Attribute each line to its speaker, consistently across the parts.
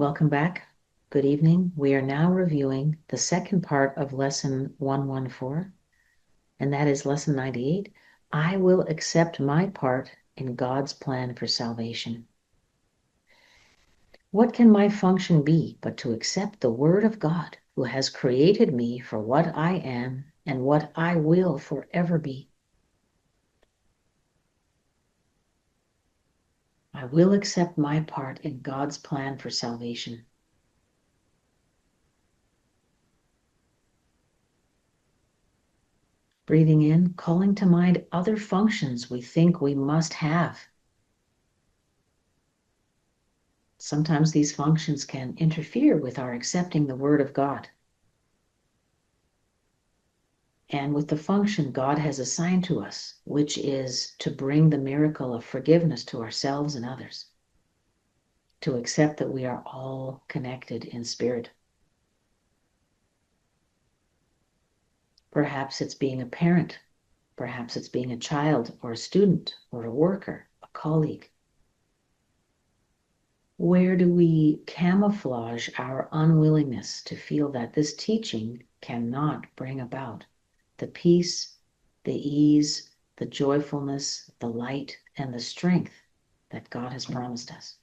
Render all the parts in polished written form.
Speaker 1: Welcome back. Good evening. We are now reviewing the second part of Lesson 114, and that is Lesson 98. I will accept my part in God's plan for salvation. What can my function be but to accept the Word of God, who has created me for what I am and what I will forever be? I will accept my part in God's plan for salvation. Breathing in, calling to mind other functions we think we must have. Sometimes these functions can interfere with our accepting the Word of God and with the function God has assigned to us, which is to bring the miracle of forgiveness to ourselves and others, to accept that we are all connected in spirit. Perhaps it's being a parent, perhaps it's being a child or a student or a worker, a colleague. Where do we camouflage our unwillingness to feel that this teaching cannot bring about the peace, the ease, the joyfulness, the light, and the strength that God has promised us?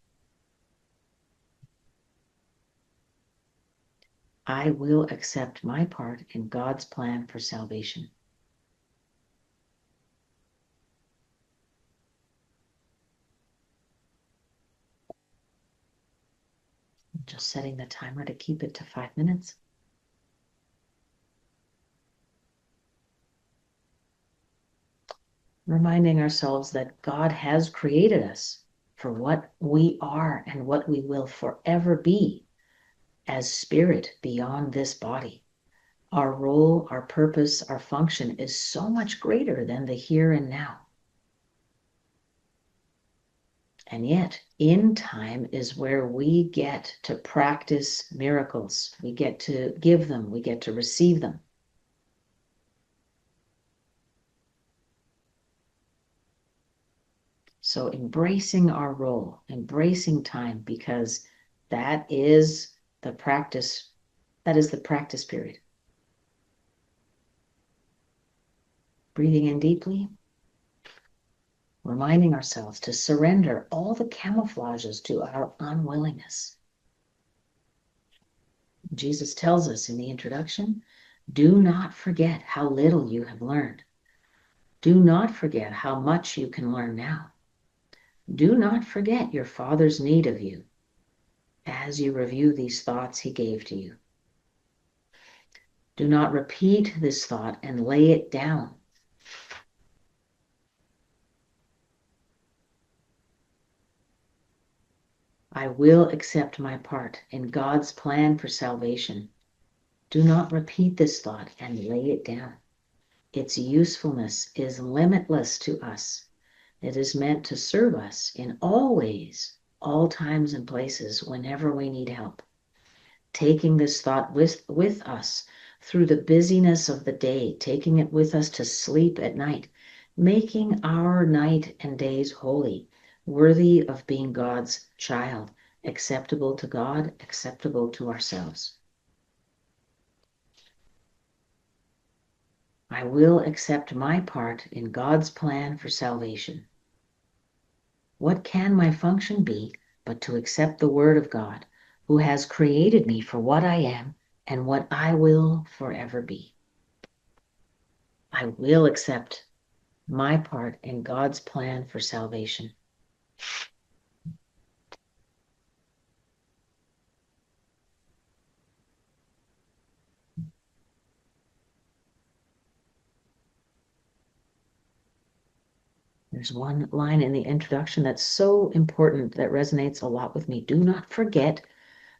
Speaker 1: I will accept my part in God's plan for salvation. Just setting the timer to keep it to 5 minutes. Reminding ourselves that God has created us for what we are and what we will forever be as spirit beyond this body. Our role, our purpose, our function is so much greater than the here and now. And yet, in time is where we get to practice miracles. We get to give them, we get to receive them. So embracing our role, embracing time, because that is the practice period. Breathing in deeply, reminding ourselves to surrender all the camouflages to our unwillingness. Jesus tells us in the introduction, do not forget how little you have learned. Do not forget how much you can learn now. Do not forget your Father's need of you as you review these thoughts he gave to you. Do not repeat this thought and lay it down. I will accept my part in God's plan for salvation. Do not repeat this thought and lay it down. Its usefulness is limitless to us. It is meant to serve us in all ways, all times and places, whenever we need help. Taking this thought with us through the busyness of the day, taking it with us to sleep at night, making our night and days holy, worthy of being God's child, acceptable to God, acceptable to ourselves. I will accept my part in God's plan for salvation. What can my function be but to accept the Word of God, who has created me for what I am and what I will forever be? I will accept my part in God's plan for salvation. There's one line in the introduction that's so important, that resonates a lot with me. Do not forget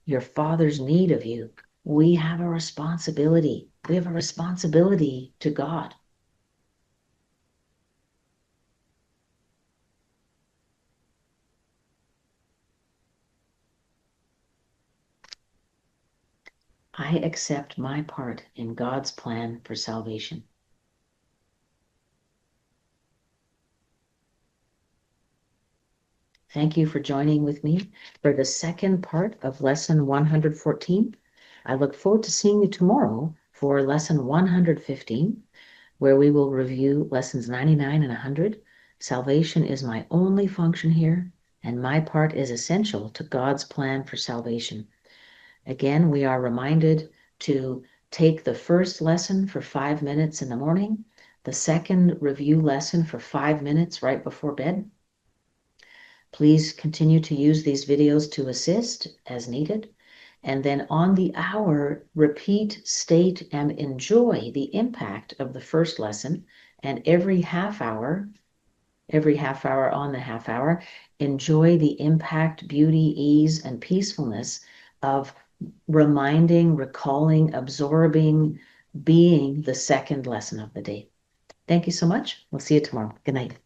Speaker 1: your Father's need of you. We have a responsibility. We have a responsibility to God. I accept my part in God's plan for salvation. Thank you for joining with me for the second part of lesson 114. I look forward to seeing you tomorrow for lesson 115, where we will review lessons 99 and 100. Salvation is my only function here, and my part is essential to God's plan for salvation. Again, we are reminded to take the first lesson for 5 minutes in the morning, the second review lesson for 5 minutes right before bed. Please continue to use these videos to assist as needed. And then on the hour, repeat, state, and enjoy the impact of the first lesson. And every half hour on the half hour, enjoy the impact, beauty, ease, and peacefulness of reminding, recalling, absorbing, being the second lesson of the day. Thank you so much. We'll see you tomorrow. Good night.